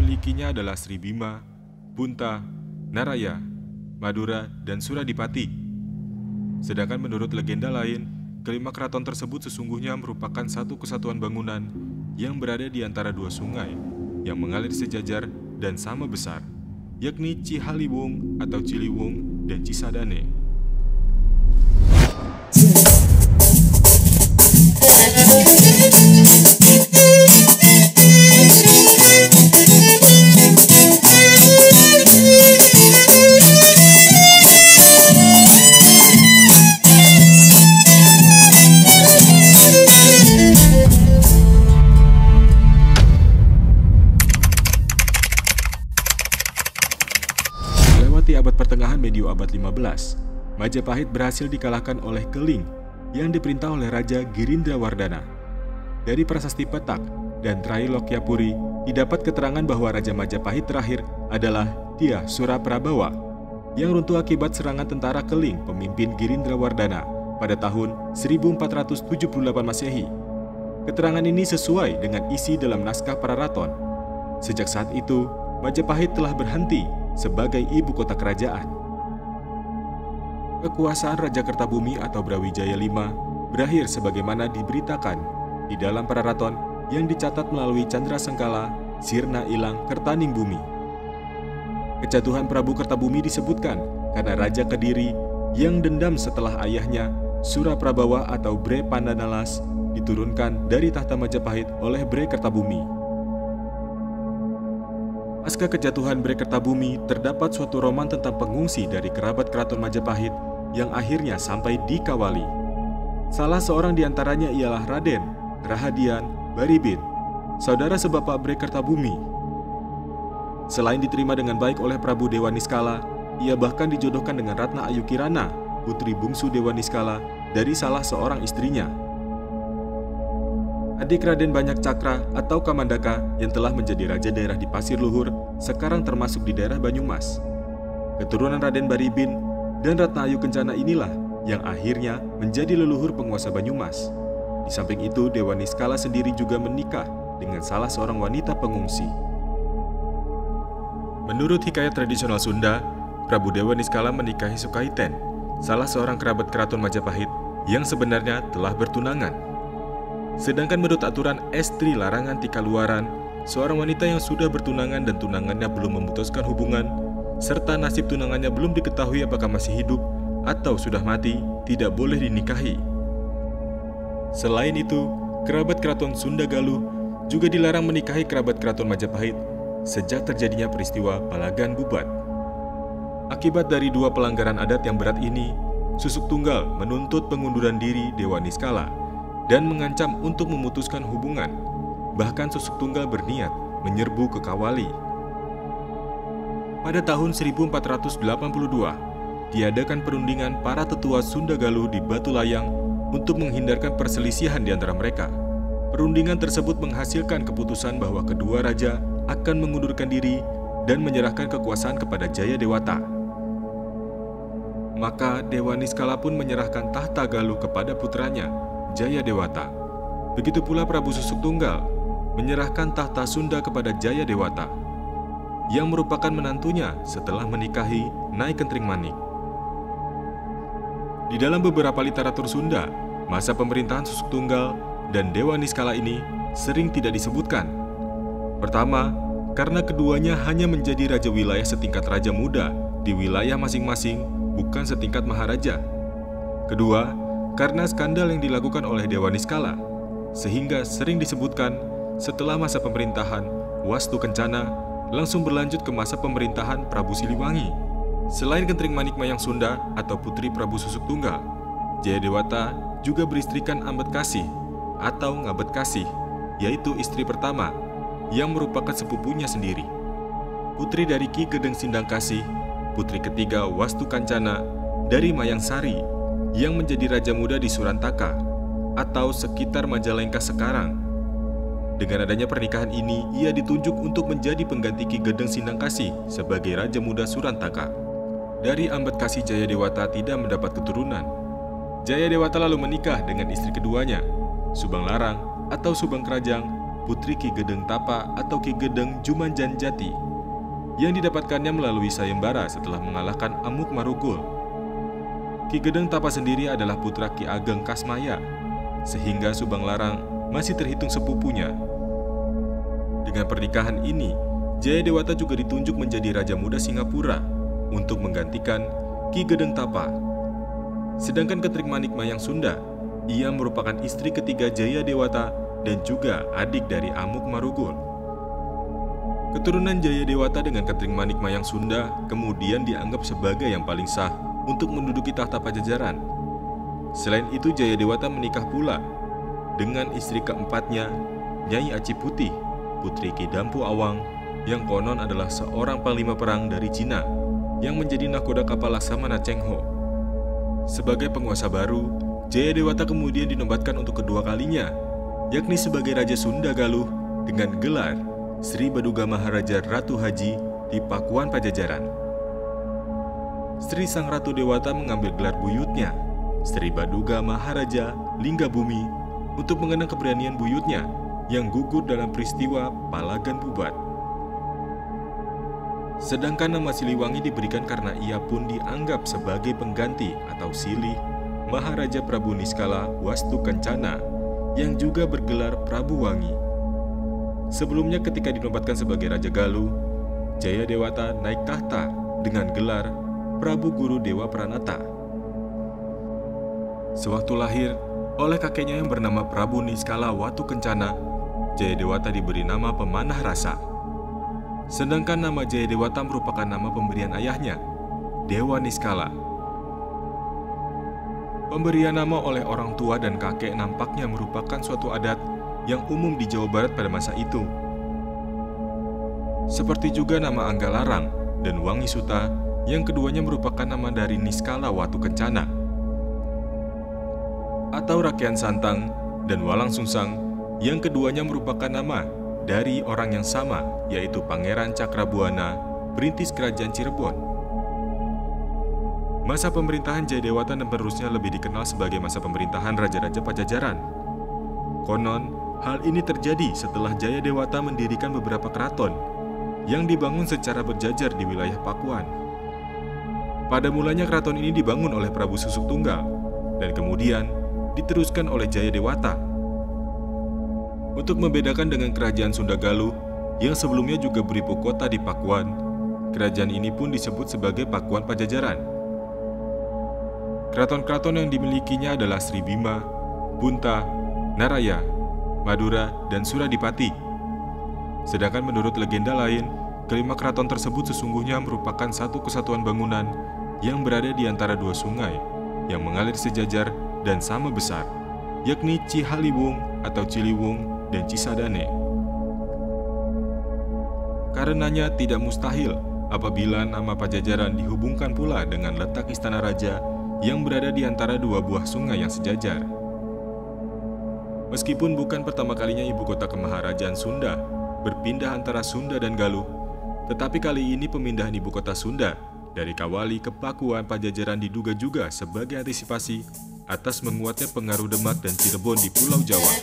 dimilikinya adalah Sri Bima, Punta, Naraya, Madura, dan Suradipati. Sedangkan menurut legenda lain, kelima keraton tersebut sesungguhnya merupakan satu kesatuan bangunan yang berada di antara dua sungai yang mengalir sejajar dan sama besar, yakni Cihaliwung atau Ciliwung dan Cisadane. Melewati abad pertengahan medio abad 15, Majapahit berhasil dikalahkan oleh Keling yang diperintah oleh Raja Girindrawardhana. Dari prasasti Petak dan Trailokyapuri didapat keterangan bahwa Raja Majapahit terakhir adalah Dyah Suraprabawa yang runtuh akibat serangan tentara Keling pemimpin Girindrawardhana pada tahun 1478 Masehi. Keterangan ini sesuai dengan isi dalam naskah Pararaton. Sejak saat itu, Majapahit telah berhenti sebagai ibu kota kerajaan. Kekuasaan Raja Kertabumi atau Brawijaya V berakhir sebagaimana diberitakan di dalam Pararaton yang dicatat melalui Candra Sengkala, Sirna Ilang Kertaning Bumi. Kejatuhan Prabu Kertabumi disebutkan karena Raja Kediri yang dendam setelah ayahnya Suraprabawa atau Bre Pandanalas diturunkan dari tahta Majapahit oleh Bre Kertabumi. Pasca kejatuhan Bre Kertabumi, terdapat suatu roman tentang pengungsi dari kerabat keraton Majapahit yang akhirnya sampai di Kawali. Salah seorang di antaranya ialah Raden Rahadian Baribin, saudara sebapak Bre Kertabumi. Selain diterima dengan baik oleh Prabu Dewa Niskala, ia bahkan dijodohkan dengan Ratna Ayu Kirana, putri bungsu Dewa Niskala dari salah seorang istrinya. Adik Raden Banyak Cakra atau Kamandaka yang telah menjadi raja daerah di Pasir Luhur sekarang termasuk di daerah Banyumas. Keturunan Raden Baribin dan Ratna Ayu Kencana inilah yang akhirnya menjadi leluhur penguasa Banyumas. Di samping itu, Dewa Niskala sendiri juga menikah dengan salah seorang wanita pengungsi. Menurut hikayat tradisional Sunda, Prabu Dewa Niskala menikahi Sukaiten, salah seorang kerabat keraton Majapahit yang sebenarnya telah bertunangan. Sedangkan menurut aturan Estri Larangan Tikaluaran, seorang wanita yang sudah bertunangan dan tunangannya belum memutuskan hubungan, serta nasib tunangannya belum diketahui apakah masih hidup atau sudah mati, tidak boleh dinikahi. Selain itu, kerabat keraton Sunda Galuh juga dilarang menikahi kerabat keraton Majapahit sejak terjadinya peristiwa Palagan Bubat. Akibat dari dua pelanggaran adat yang berat ini, Susuk Tunggal menuntut pengunduran diri Dewa Niskala dan mengancam untuk memutuskan hubungan. Bahkan Susuk Tunggal berniat menyerbu ke Kawali. Pada tahun 1482, diadakan perundingan para tetua Sunda Galuh di Batu Layang untuk menghindarkan perselisihan di antara mereka. Perundingan tersebut menghasilkan keputusan bahwa kedua raja akan mengundurkan diri dan menyerahkan kekuasaan kepada Jaya Dewata. Maka Dewa Niskala pun menyerahkan tahta Galuh kepada putranya, Jaya Dewata. Begitu pula Prabu Susuk Tunggal menyerahkan tahta Sunda kepada Jaya Dewata, yang merupakan menantunya setelah menikahi Nyai Kentring Manik. Di dalam beberapa literatur Sunda, masa pemerintahan Susuk Tunggal dan Dewa Niskala ini sering tidak disebutkan. Pertama, karena keduanya hanya menjadi raja wilayah setingkat raja muda di wilayah masing-masing, bukan setingkat maharaja. Kedua, karena skandal yang dilakukan oleh Dewa Niskala, sehingga sering disebutkan setelah masa pemerintahan Wastu Kencana langsung berlanjut ke masa pemerintahan Prabu Siliwangi. Selain Kentring Manik Mayang Sunda atau putri Prabu Susuk Tunggal, Jaya Dewata juga beristrikan Ambedkasih atau Ngabedkasih, yaitu istri pertama yang merupakan sepupunya sendiri. Putri dari Ki Gedeng Sindangkasih, putri ketiga Wastu Kancana dari Mayang Sari yang menjadi raja muda di Surantaka atau sekitar Majalengka sekarang. Dengan adanya pernikahan ini, ia ditunjuk untuk menjadi pengganti Ki Gedeng Sindangkasih sebagai Raja Muda Surantaka. Dari Ambedkasih, Jaya Dewata tidak mendapat keturunan. Jaya Dewata lalu menikah dengan istri keduanya, Subang Larang atau Subang Kerajang, putri Ki Gedeng Tapa atau Ki Gedeng Jumanjanjati, yang didapatkannya melalui sayembara setelah mengalahkan Amuk Marugul. Ki Gedeng Tapa sendiri adalah putra Ki Ageng Kasmaya, sehingga Subang Larang masih terhitung sepupunya. Dengan pernikahan ini, Jayadewata juga ditunjuk menjadi Raja Muda Singapura untuk menggantikan Ki Gedeng Tapa. Sedangkan Ketrik Manik Mayang Sunda, ia merupakan istri ketiga Jayadewata dan juga adik dari Amuk Marugul. Keturunan Jayadewata dengan Ketrik Manik Mayang Sunda kemudian dianggap sebagai yang paling sah untuk menduduki tahta Pajajaran. Selain itu, Jayadewata menikah pula dengan istri keempatnya, Nyai Aci Putih, putri Ki Dampu Awang, yang konon adalah seorang panglima perang dari Cina yang menjadi nahkoda kapal Laksamana Cheng Ho. Sebagai penguasa baru, Jayadewata kemudian dinobatkan untuk kedua kalinya, yakni sebagai Raja Sunda Galuh dengan gelar Sri Baduga Maharaja Ratu Haji di Pakuan Pajajaran. Sri Sang Ratu Dewata mengambil gelar buyutnya, Sri Baduga Maharaja Linggabumi, untuk mengenang keberanian buyutnya yang gugur dalam peristiwa Palagan Bubat. Sedangkan nama Siliwangi diberikan karena ia pun dianggap sebagai pengganti atau silih Maharaja Prabu Niskala Wastu Kencana yang juga bergelar Prabu Wangi. Sebelumnya ketika dinobatkan sebagai Raja Galuh, Jayadewata naik tahta dengan gelar Prabu Guru Dewa Pranata. Sewaktu lahir, oleh kakeknya yang bernama Prabu Niskala Watu Kencana, Jayadewata diberi nama pemanah rasa. Sedangkan nama Jayadewata merupakan nama pemberian ayahnya, Dewa Niskala. Pemberian nama oleh orang tua dan kakek nampaknya merupakan suatu adat yang umum di Jawa Barat pada masa itu. Seperti juga nama Anggalarang dan Wangi Suta, yang keduanya merupakan nama dari Niskala Watu Kencana. Atau Rakyat Santang dan Walang Sungsang, yang keduanya merupakan nama dari orang yang sama, yaitu Pangeran Cakrabuana, perintis Kerajaan Cirebon. Masa pemerintahan Jayadewata dan penerusnya lebih dikenal sebagai masa pemerintahan Raja-Raja Pajajaran. Konon, hal ini terjadi setelah Jayadewata mendirikan beberapa keraton yang dibangun secara berjajar di wilayah Pakuan. Pada mulanya keraton ini dibangun oleh Prabu Susuk Tunggal dan kemudian diteruskan oleh Jayadewata. Untuk membedakan dengan kerajaan Sunda Galuh yang sebelumnya juga beribu kota di Pakuan, kerajaan ini pun disebut sebagai Pakuan Pajajaran. Keraton-keraton yang dimilikinya adalah Sri Bima, Bunta, Naraya, Madura, dan Suradipati. Sedangkan menurut legenda lain, kelima keraton tersebut sesungguhnya merupakan satu kesatuan bangunan yang berada di antara dua sungai yang mengalir sejajar dan sama besar, yakni Cihaliwung atau Ciliwung dan Cisadane. Karenanya tidak mustahil apabila nama Pajajaran dihubungkan pula dengan letak istana raja yang berada di antara dua buah sungai yang sejajar. Meskipun bukan pertama kalinya ibu kota kemaharajaan Sunda berpindah antara Sunda dan Galuh, tetapi kali ini pemindahan ibu kota Sunda dari Kawali ke Pakuan Pajajaran diduga juga sebagai antisipasi atas menguatnya pengaruh Demak dan Cirebon di Pulau Jawa.